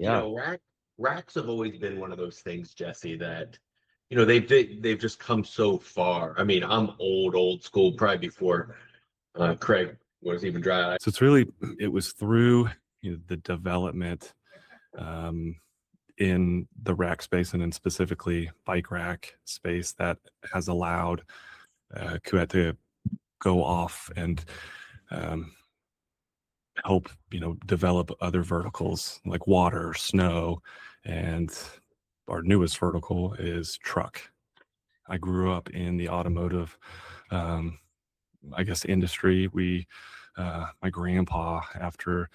Yeah. Racks have always been one of those things, Jesse, that they've just come so far. I mean, I'm old school, probably before Craig was even dry. So it was through the development in the rack space, and then specifically bike rack space, that has allowed Kuat to go off and help develop other verticals like water, snow, and our newest vertical is truck. I grew up in the automotive industry. My grandpa, after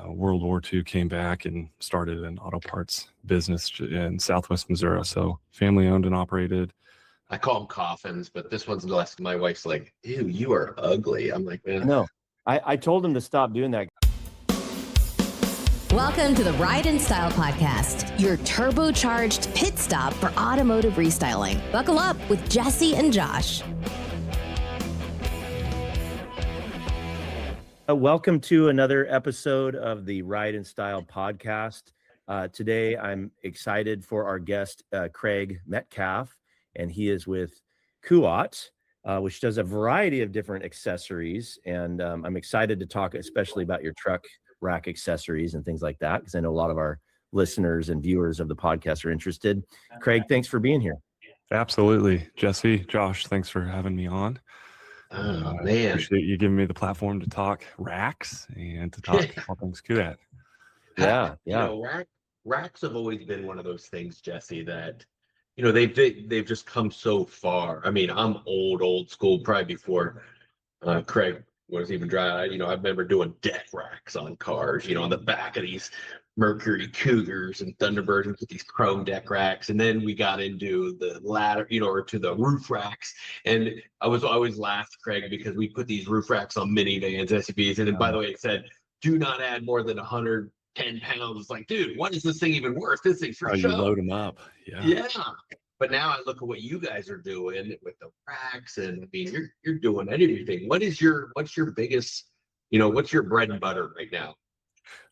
World War II, came back and started an auto parts business in Southwest Missouri. So family owned and operated. I call them coffins, but this one's less. My wife's like, ew, you are ugly. I'm like, man. No, I told him to stop doing that. Welcome to the Ride and Style Podcast, your turbocharged pit stop for automotive restyling. Buckle up with Jesse and Josh. Welcome to another episode of the Ride and Style Podcast. Today, I'm excited for our guest, Craig Metcalf, and he is with Kuat, which does a variety of different accessories. And I'm excited to talk especially about your truck rack accessories and things like that, because I know a lot of our listeners and viewers of the podcast are interested. Craig, thanks for being here. Absolutely. Jesse, Josh, thanks for having me on. Oh, man. I appreciate you giving me the platform to talk racks and to talk all things Kuat. Yeah. Racks have always been one of those things, Jesse, that they've just come so far. I mean, I'm old school, probably before Craig was even dry. I remember doing deck racks on cars, on the back of these Mercury Cougars and Thunderbirds with these chrome deck racks. And then we got into the ladder, or to the roof racks. And I was always laughed, Craig, because we put these roof racks on minivans, SUVs. And then, by the way, it said, do not add more than 110 pounds. It's like, dude, what is this thing even worth? This thing's for show. You load them up. Yeah. But now I look at what you guys are doing with the racks, and I mean, you're doing everything. What's your biggest, what's your bread and butter right now?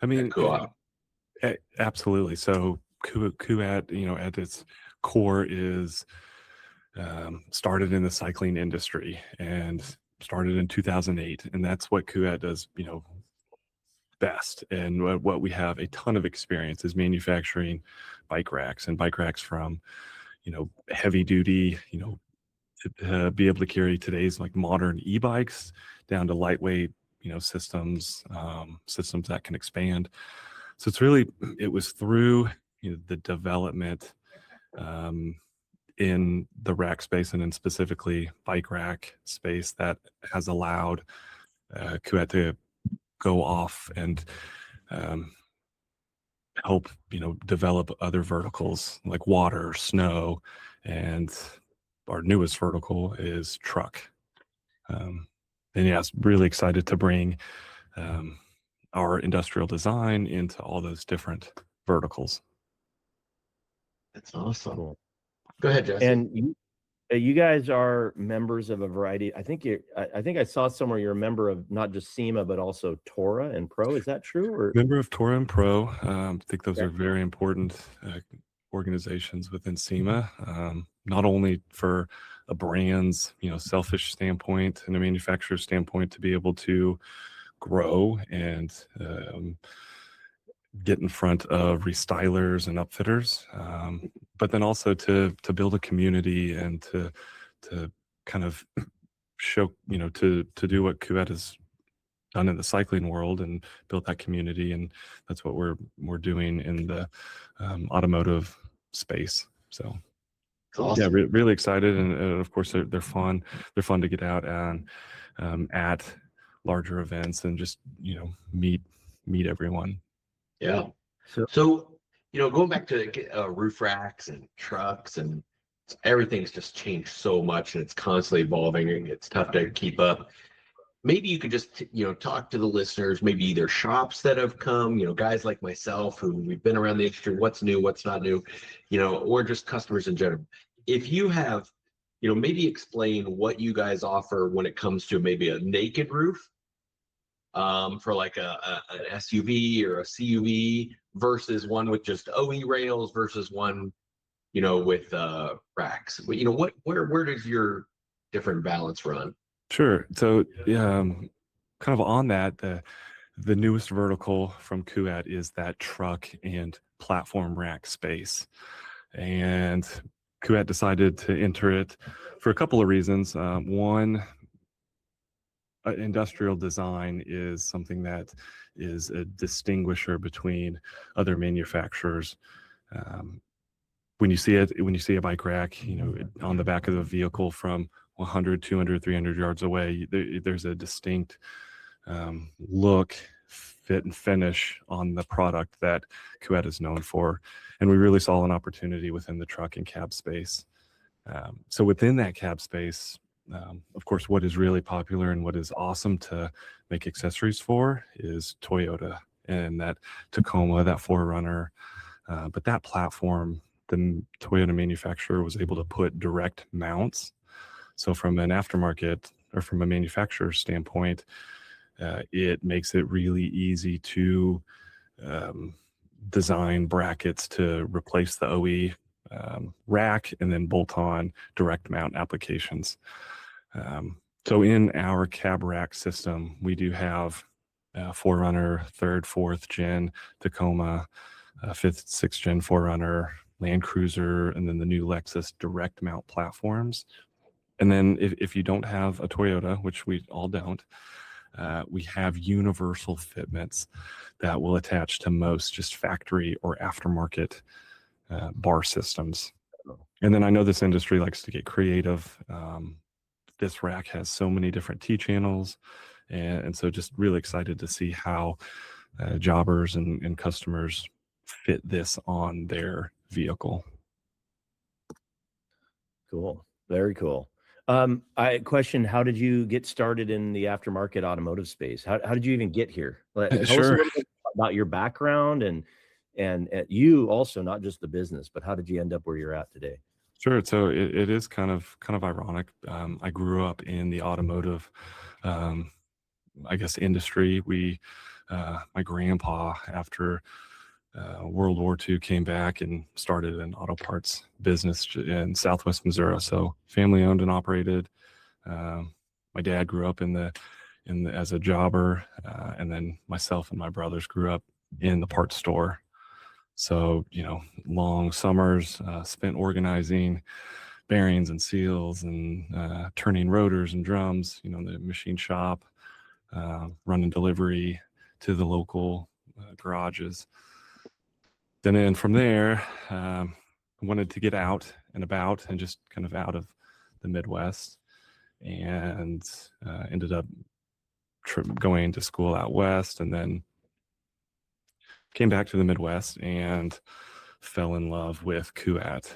I mean, absolutely. So Kuat, at its core is started in the cycling industry and started in 2008, and that's what Kuat does, best. And what we have a ton of experience is manufacturing bike racks from heavy duty, to be able to carry today's like modern e-bikes down to lightweight, systems that can expand. So it was through the development in the rack space, and then specifically bike rack space, that has allowed Kuat to go off and help develop other verticals like water, snow, and our newest vertical is truck. And really excited to bring our industrial design into all those different verticals. That's awesome. Cool. Go ahead, Jesse. And you guys are members of a variety. I think I saw somewhere you're a member of not just SEMA, but also Tora and Pro. Is that true? Or member of Tora and Pro. I think those are very important organizations within SEMA, not only for a brand's selfish standpoint and a manufacturer's standpoint to be able to grow and get in front of restylers and upfitters, but then also to build a community and to kind of show, to do what Kuat has done in the cycling world and build that community. And that's what we're doing in the automotive space. So awesome. Yeah, really excited. And of course they're fun. They're fun to get out and at larger events and just, meet everyone. Yeah. So going back to roof racks and trucks, and everything's just changed so much, and it's constantly evolving, and it's tough to keep up. Maybe you could just, talk to the listeners, maybe either shops that have come, guys like myself who we've been around the industry, what's new, what's not new, or just customers in general. If you have, maybe explain what you guys offer when it comes to maybe a naked roof, for like an SUV or a CUV, versus one with just OE rails versus one, you know, with racks? You know, where does your different balance run? Sure. So, kind of on that, the newest vertical from Kuat is that truck and platform rack space. And Kuat decided to enter it for a couple of reasons. One, industrial design is something that is a distinguisher between other manufacturers. When you see a bike rack, you know, on the back of the vehicle from 100, 200, 300 yards away, there's a distinct look, fit, and finish on the product that Kuat is known for. And we really saw an opportunity within the truck and cab space. So within that cab space, of course, what is really popular and what is awesome to make accessories for is Toyota and that Tacoma, that 4Runner. But that platform, the Toyota manufacturer was able to put direct mounts. So from an aftermarket or from a manufacturer standpoint, it makes it really easy to design brackets to replace the OE rack and then bolt on direct mount applications. So in our cab rack system, we do have 4Runner, 3rd, 4th gen Tacoma, 5th, 6th gen 4Runner, Land Cruiser, and then the new Lexus direct mount platforms. And then if you don't have a Toyota, which we all don't, we have universal fitments that will attach to most just factory or aftermarket bar systems. And then I know this industry likes to get creative. This rack has so many different T-channels. And so just really excited to see how jobbers and customers fit this on their vehicle. Cool. Very cool. I question, how did you get started in the aftermarket automotive space? How did you even get here? Tell us a Sure. little bit about your background and you also, not just the business, but how did you end up where you're at today? Sure. So it is kind of ironic. I grew up in the automotive, I guess, industry. My grandpa, after World War II, came back and started an auto parts business in Southwest Missouri. So family owned and operated. My dad grew up as a jobber, and then myself and my brothers grew up in the parts store. So, you know, long summers spent organizing bearings and seals and turning rotors and drums, you know, the machine shop, running delivery to the local garages. Then from there, I wanted to get out and about and just kind of out of the Midwest, and ended up going to school out west, and then came back to the Midwest and fell in love with Kuat.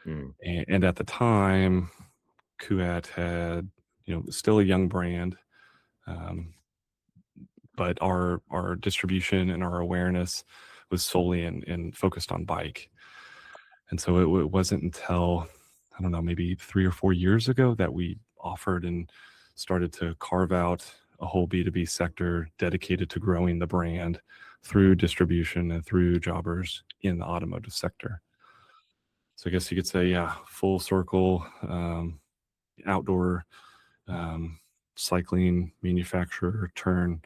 And at the time, Kuat had, you know, still a young brand, but our distribution and our awareness was solely and focused on bike. And so it wasn't until, I don't know, maybe 3 or 4 years ago that we offered and started to carve out a whole B2B sector dedicated to growing the brand through distribution and through jobbers in the automotive sector. So I guess you could say, yeah, full circle, outdoor cycling manufacturer turn,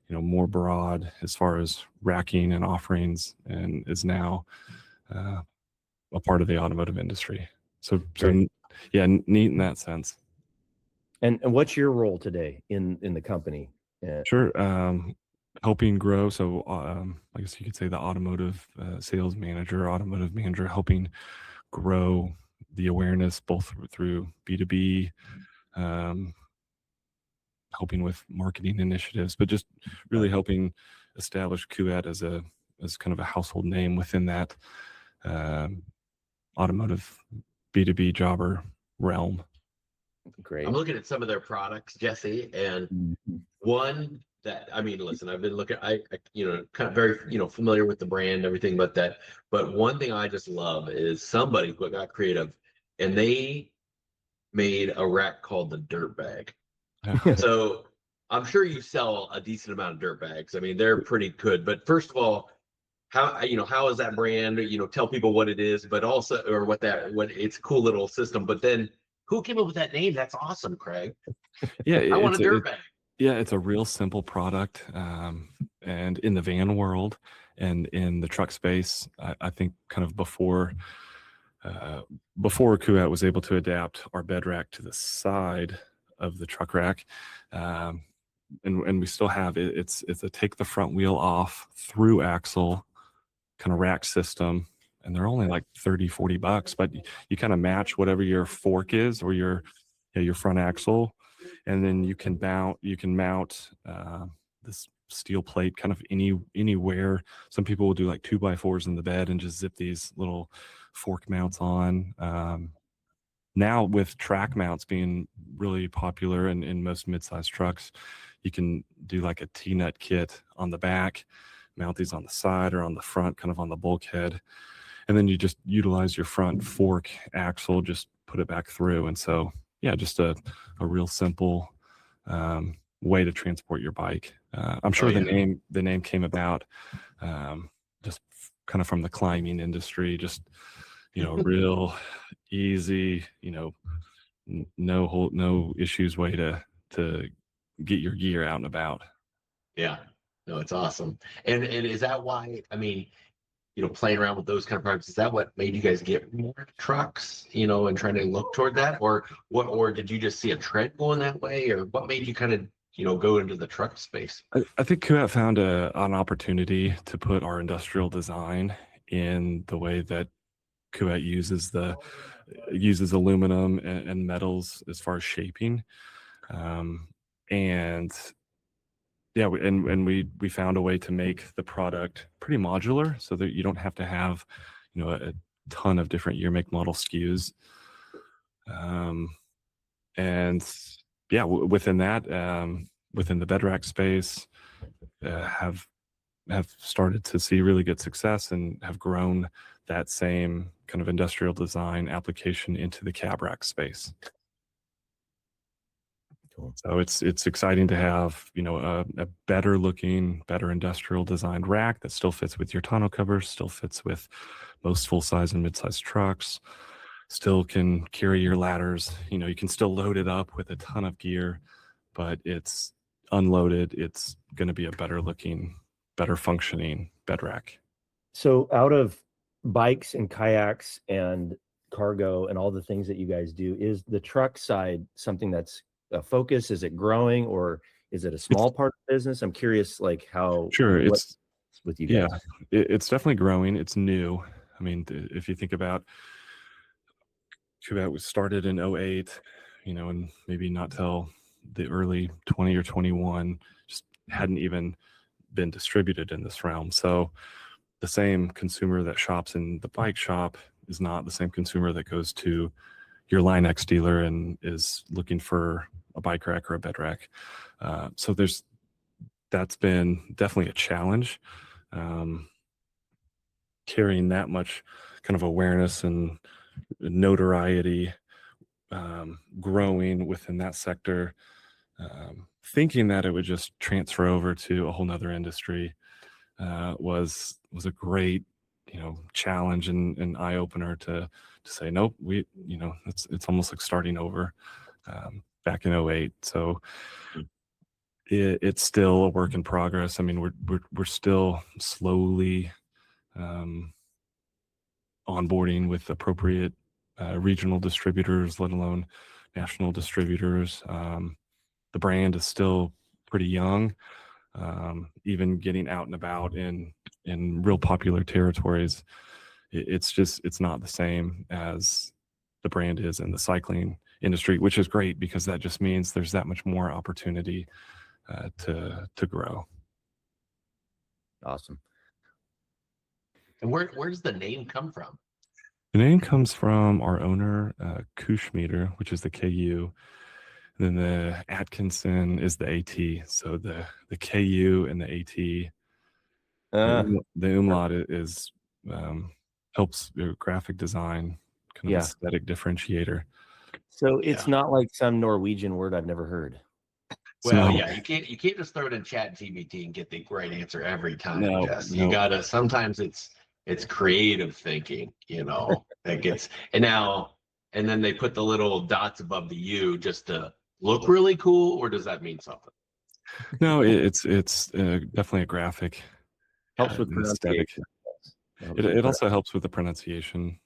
you know, more broad as far as racking and offerings, and is now a part of the automotive industry. So yeah, neat in that sense. And what's your role today in the company? Sure. Helping grow. So I guess you could say the automotive sales manager, automotive manager, helping grow the awareness both through B2B, helping with marketing initiatives, but just really helping establish Kuat as kind of a household name within that automotive B2B jobber realm. Great. I'm looking at some of their products, Jesse, and one that, I mean, listen, I've been looking, I you know, kind of very, you know, familiar with the brand, everything, but one thing I just love is somebody who got creative, and they made a rack called the Dirtbag. So I'm sure you sell a decent amount of dirt bags. I mean, they're pretty good. But first of all, how how is that brand? Tell people what it is, but also or what it's a cool little system. But then who came up with that name? That's awesome, Craig. Yeah, I want a Dirtbag. Yeah, it's a real simple product. And in the van world and in the truck space, I think kind of before Kuat was able to adapt our bed rack to the side of the truck rack, and we still have it. It's a take the front wheel off through axle kind of rack system, and they're only like $30-$40, but you kind of match whatever your fork is or your front axle, and then you can mount this steel plate kind of anywhere. Some people will do like 2x4s in the bed and just zip these little fork mounts on. Now with track mounts being really popular in most mid-sized trucks, you can do like a T-nut kit on the back, mount these on the side or on the front, kind of on the bulkhead, and then you just utilize your front fork axle, just put it back through. And so, yeah, just a real simple way to transport your bike. I'm sure the name came about just kind of from the climbing industry, just real easy, no issues way to get your gear out and about. Yeah, no, it's awesome. And is that why, playing around with those kind of products, is that what made you guys get more trucks, and trying to look toward that? Or did you just see a trend going that way? Or what made you kind of, go into the truck space? I think Kuat found an opportunity to put our industrial design in the way that Kuat uses aluminum and metals as far as shaping. And yeah, we found a way to make the product pretty modular so that you don't have to have, a ton of different year, make, model SKUs. And yeah, within that, within the bed rack space, have started to see really good success and have grown that same kind of industrial design application into the cab rack space. Cool. So it's exciting to have, a better looking, better industrial designed rack that still fits with your tonneau covers, still fits with most full size and mid-sized trucks, still can carry your ladders. You can still load it up with a ton of gear, but it's unloaded. It's going to be a better looking, better functioning bed rack. So out of bikes and kayaks and cargo and all the things that you guys do, is the truck side something that's a focus? Is it growing, or is it a small part of the business? I'm curious, like how. Sure, it's with you guys. Yeah, it's definitely growing. It's new. I mean, if you think about Kuat was started in 2008, and maybe not till the early 20 or 21, just hadn't even been distributed in this realm. So the same consumer that shops in the bike shop is not the same consumer that goes to your Line-X dealer and is looking for a bike rack or a bed rack. So that's been definitely a challenge. Carrying that much kind of awareness and notoriety, growing within that sector, thinking that it would just transfer over to a whole nother industry, was a great, challenge and eye opener to say, nope, it's almost like starting over, back in 2008. So it's still a work in progress. I mean, we're still slowly, onboarding with appropriate, regional distributors, let alone national distributors. The brand is still pretty young. Even getting out and about in real popular territories, it's not the same as the brand is in the cycling industry, which is great because that just means there's that much more opportunity to grow. Awesome. And where does the name come from? The name comes from our owner, Kushmeter, which is the KU. And then the Atkinson is the AT. So the KU and the AT, the Umlaut is helps graphic design, kind of aesthetic differentiator. So it's not like some Norwegian word I've never heard. Well, So yeah, you can't just throw it in Chat GBT and get the right answer every time, no, Jess. no. You gotta sometimes it's creative thinking, that gets and then they put the little dots above the U just to look really cool, or does that mean something? No, it's definitely a graphic, Helps with an aesthetic. pronunciation. It also helps with the pronunciation.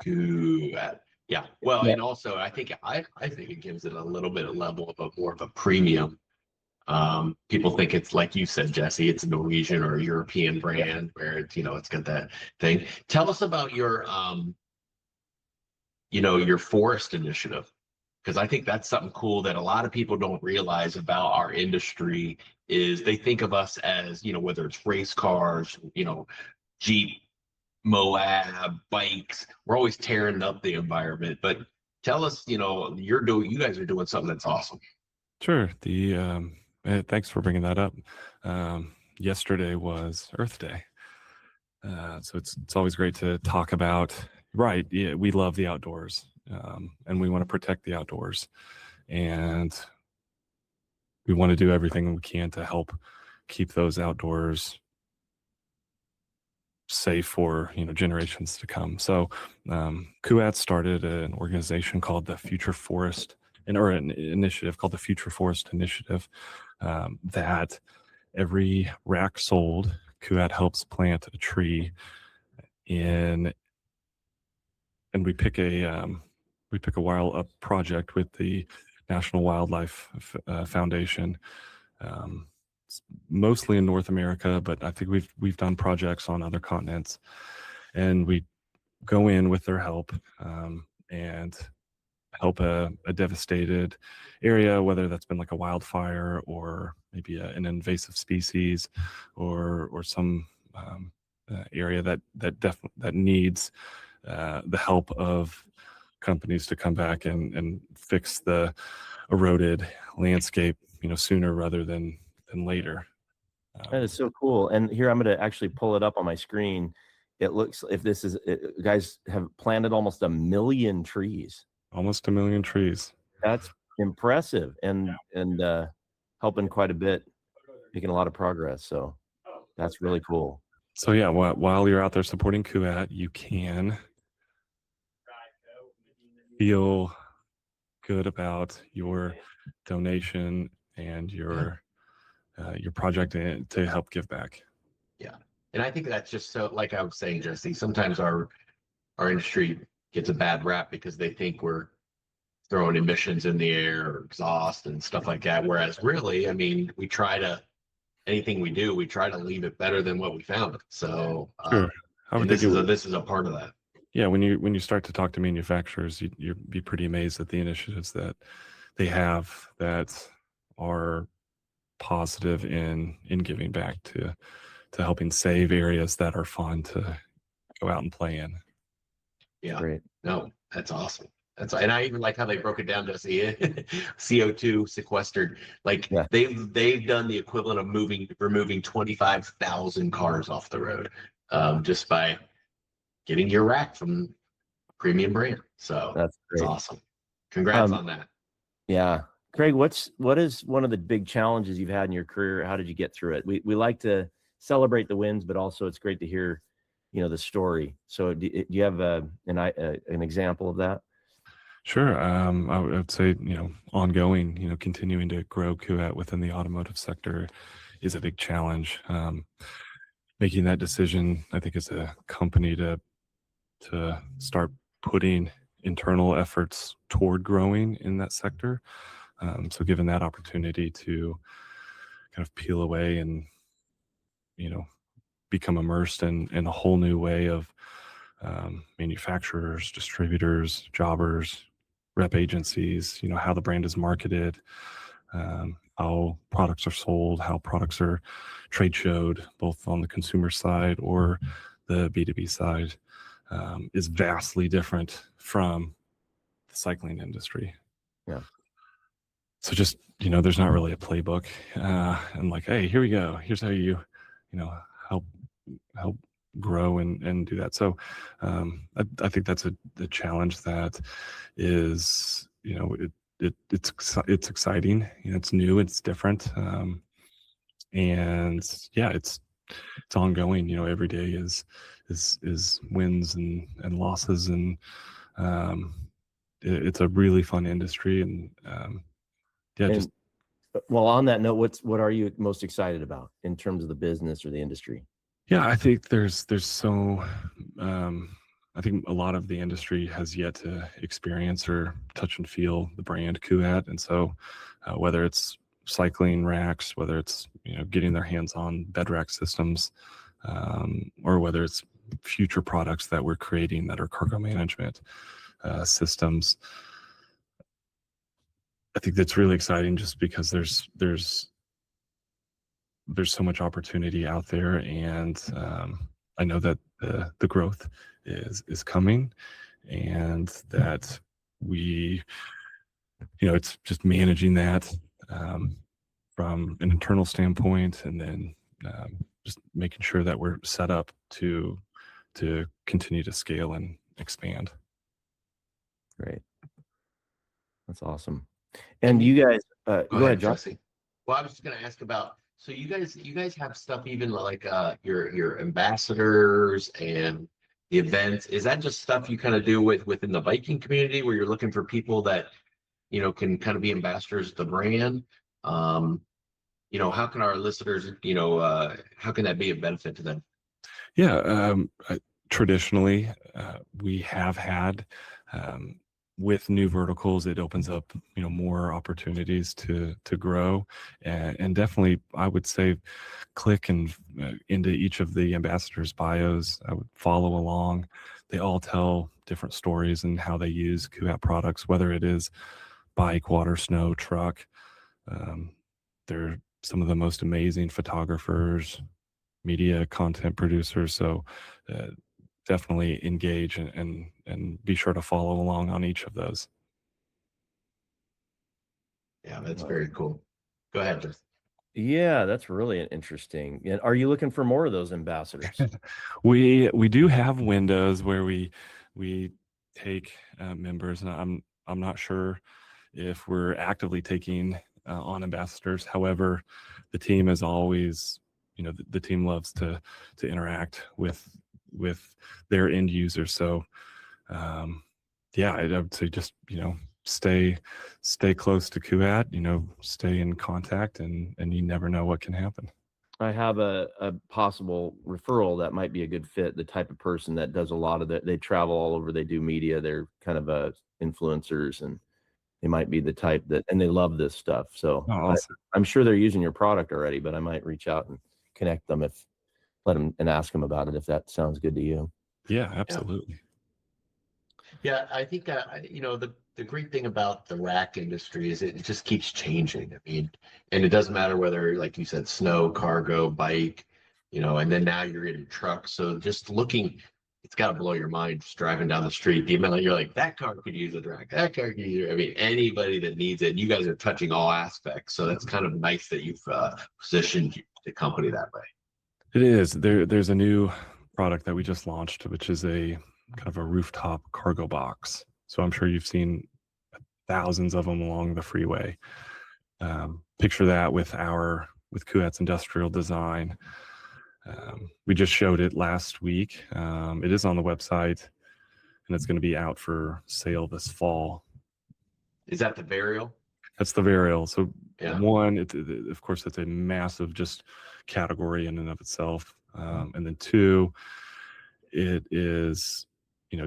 Good. Yeah. Well, Yeah. and also I think it gives it a little bit of level of more of a premium. People think it's like you said, Jesse, it's a Norwegian or a European brand where it's got that thing. Tell us about your forest initiative, because I think that's something cool that a lot of people don't realize about our industry is they think of us as, whether it's race cars, Jeep, Moab, bikes, we're always tearing up the environment. But tell us, you guys are doing something that's awesome. Sure. Thanks for bringing that up. Yesterday was Earth Day. So it's always great to talk about, right? Yeah, we love the outdoors, and we want to protect the outdoors, and we want to do everything we can to help keep those outdoors safe for generations to come. So Kuat started an organization called the Future Forest, or an initiative called the Future Forest Initiative, that every rack sold, Kuat helps plant a tree and we pick a project with the National Wildlife Foundation. It's mostly in North America, but I think we've done projects on other continents, and we go in with their help and help a devastated area, whether that's been like a wildfire or maybe an invasive species or some area that needs the help of companies to come back and fix the eroded landscape, sooner rather than later. That is so cool. And here I'm going to actually pull it up on my screen. It looks, if this is, guys have planted almost 1 million trees. Almost 1 million trees. That's impressive, and helping quite a bit, making a lot of progress. So that's really cool. So yeah, while you're out there supporting Kuat, you can feel good about your donation and your project to help give back. Yeah. And I think that's just so, like I was saying, Jesse, sometimes our industry gets a bad rap because they think we're throwing emissions in the air or exhaust and stuff like that. Whereas really, I mean, anything we do, we try to leave it better than what we found it. So sure. This is a part of that. Yeah, when you start to talk to manufacturers, you'd be pretty amazed at the initiatives that they have that are positive in giving back to helping save areas that are fun to go out and play in. Yeah. Great. No, that's awesome. And I even like how they broke it down to see CO2 sequestered. Like they've done the equivalent of removing 25,000 cars off the road, just by getting your rack from premium brand. So That's great. That's awesome. Congrats on that. Yeah. Craig, what is one of the big challenges you've had in your career? How did you get through it? We like to celebrate the wins, but also it's great to hear, the story. So do you have an example of that? Sure. I would say, ongoing, continuing to grow Kuat within the automotive sector is a big challenge. Making that decision, I think, as a company to start putting internal efforts toward growing in that sector. So given that opportunity to kind of peel away and, become immersed in a whole new way of manufacturers, distributors, jobbers, rep agencies, how the brand is marketed, how products are sold, how products are trade showed, both on the consumer side or the B2B side, is vastly different from the cycling industry. Yeah. So just, there's not really a playbook and like, hey, here we go. Here's how you help grow and do that. So I think that's the challenge that is, it's exciting. It's new, it's different, and yeah, it's ongoing. Every day is wins and losses, and it's a really fun industry, and yeah, And well, on that note, what are you most excited about in terms of the business or the industry? Yeah, I think there's so I think a lot of the industry has yet to experience or touch and feel the brand Kuat, and so whether it's cycling racks, whether it's getting their hands on bed rack systems, or whether it's future products that we're creating that are cargo management systems, I think that's really exciting just because there's so much opportunity out there, and I know that the growth is coming, and that we, it's just managing that from an internal standpoint, and then just making sure that we're set up to continue to scale and expand. Great. That's awesome. And you guys, go ahead, John. Jesse. Well, I was just going to ask about, so you guys have stuff even like your ambassadors and the events. Is that just stuff you kind of do within the biking community where you're looking for people that, can kind of be ambassadors of the brand? How can our listeners, how can that be a benefit to them? Yeah, traditionally, we have had, with new verticals, it opens up, more opportunities to grow, and definitely, I would say, click and into each of the ambassadors' bios. I would follow along. They all tell different stories and how they use Kuat products, whether it is bike, water, snow, truck. They're some of the most amazing photographers, media content producers. So definitely engage and be sure to follow along on each of those. Yeah, that's very cool. Go ahead, Jeff. Yeah, that's really interesting. And are you looking for more of those ambassadors? We do have windows where we take members, and I'm not sure if we're actively taking on ambassadors. However, the team is always, the team loves to interact with their end users. So yeah, I would say just stay close to Kuat, stay in contact, and you never know what can happen. I have a possible referral that might be a good fit. The type of person that does a lot of that. They travel all over. They do media. They're kind of influencers, and they might be the type and they love this stuff. So Awesome. I'm sure they're using your product already, but I might reach out and connect them let them and ask them about it if that sounds good to you. Yeah, absolutely. Yeah, I think the great thing about the rack industry is it just keeps changing. I mean, and it doesn't matter whether, like you said, snow, cargo, bike, and then now you're in trucks. So just looking, it's got to blow your mind just driving down the street. The amount you're like, that car could use a rack, that car could use. I mean, anybody that needs it. You guys are touching all aspects, so that's kind of nice that you've positioned the company that way. It is. There's a new product that we just launched, which is a kind of a rooftop cargo box. So I'm sure you've seen thousands of them along the freeway. Picture that with Kuat's industrial design. We just showed it last week. It is on the website, and it's going to be out for sale this fall. Is that the Varial? That's the Varial. So yeah. One, of course, it's a massive just category in and of itself. And then two, it is,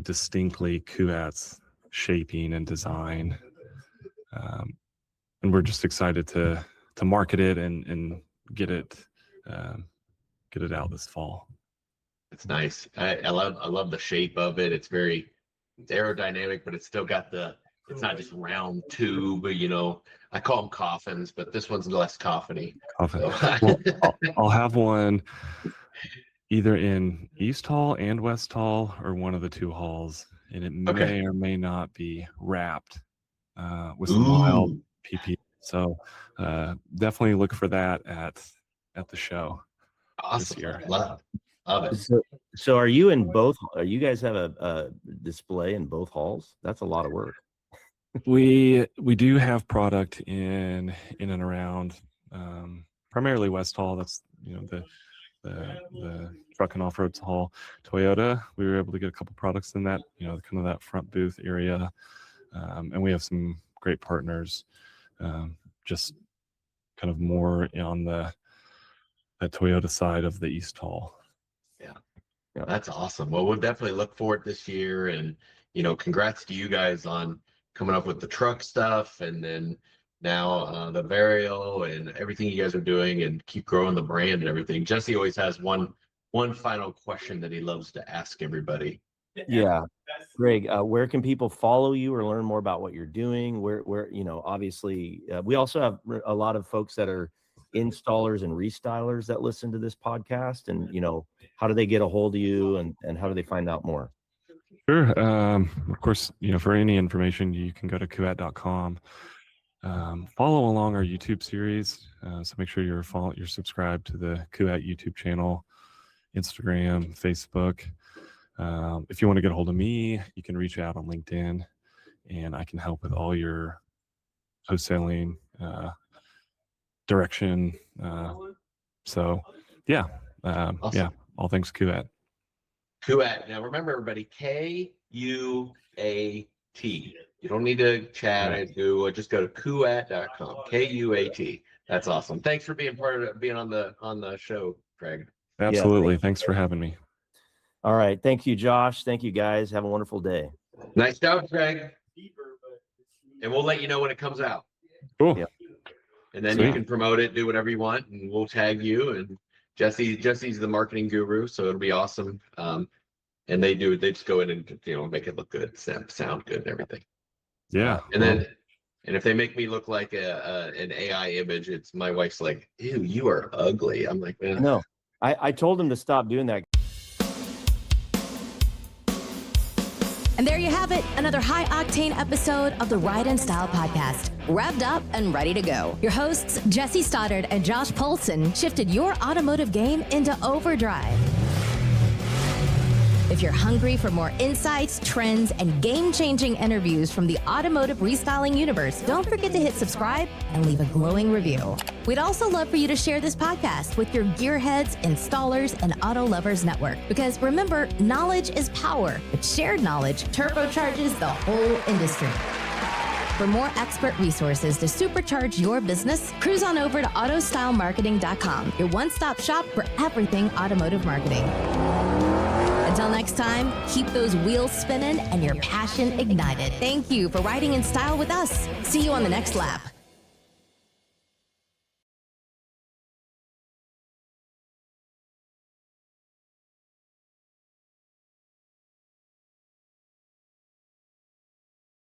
distinctly Kuat's shaping and design. And we're just excited to market it and get it out this fall. It's nice. I love the shape of it. It's aerodynamic, but it's still got it's not just round tube, I call them coffins, but this one's less coffin-y. Coffin. Well, I'll have one either in East Hall and West Hall, or one of the two halls, and it may or may not be wrapped with some mild PP. So definitely look for that at the show. Awesome. This year. Love it. So are you in both? You guys have a display in both halls? That's a lot of work. We do have product in and around primarily West Hall. That's the truck and off-road hall. Toyota, we were able to get a couple products in that, kind of that front booth area. And we have some great partners, just kind of more on that Toyota side of the East Hall. Yeah, that's awesome. Well, we'll definitely look forward this year, and congrats to you guys on coming up with the truck stuff, and then now the Varial and everything you guys are doing, and keep growing the brand and everything. Jesse always has one final question that he loves to ask everybody. Yeah, Greg, where can people follow you or learn more about what you're doing? Where obviously, we also have a lot of folks that are installers and restylers that listen to this podcast, and how do they get a hold of you, and how do they find out more? Sure. Of course, for any information, you can go to kuat.com. Follow along our YouTube series. So make sure you're subscribed to the Kuat YouTube channel, Instagram, Facebook. If you want to get a hold of me, you can reach out on LinkedIn, and I can help with all your wholesaling direction. So yeah, Awesome. yeah, all things Kuat. Kuat. Now remember, everybody, Kuat. You don't need to chat and do. Just go to kuat.com. Kuat. That's awesome. Thanks for being on the show, Craig. Absolutely. Thanks for having me. All right. Thank you, Josh. Thank you, guys. Have a wonderful day. Nice job, Craig. And we'll let you know when it comes out. Cool. Yeah. And then Sweet. you can promote it, do whatever you want, and we'll tag you. And Jesse's the marketing guru, so it'll be awesome. And they just go in and make it look good, sound good, and everything. Yeah. And if they make me look like an AI image, it's my wife's like, ew, you are ugly. I'm like, man. No, I told him to stop doing that. And there you have it, another high-octane episode of the Ride and Style podcast, revved up and ready to go. Your hosts, Jesse Stoddard and Josh Polson, shifted your automotive game into overdrive. If you're hungry for more insights, trends, and game-changing interviews from the automotive restyling universe, don't forget to hit subscribe and leave a glowing review. We'd also love for you to share this podcast with your gearheads, installers, and auto lovers network. Because remember, knowledge is power, but shared knowledge turbocharges the whole industry. For more expert resources to supercharge your business, cruise on over to autostylemarketing.com, your one-stop shop for everything automotive marketing. Until next time, keep those wheels spinning and your passion ignited. Thank you for riding in style with us. See you on the next lap.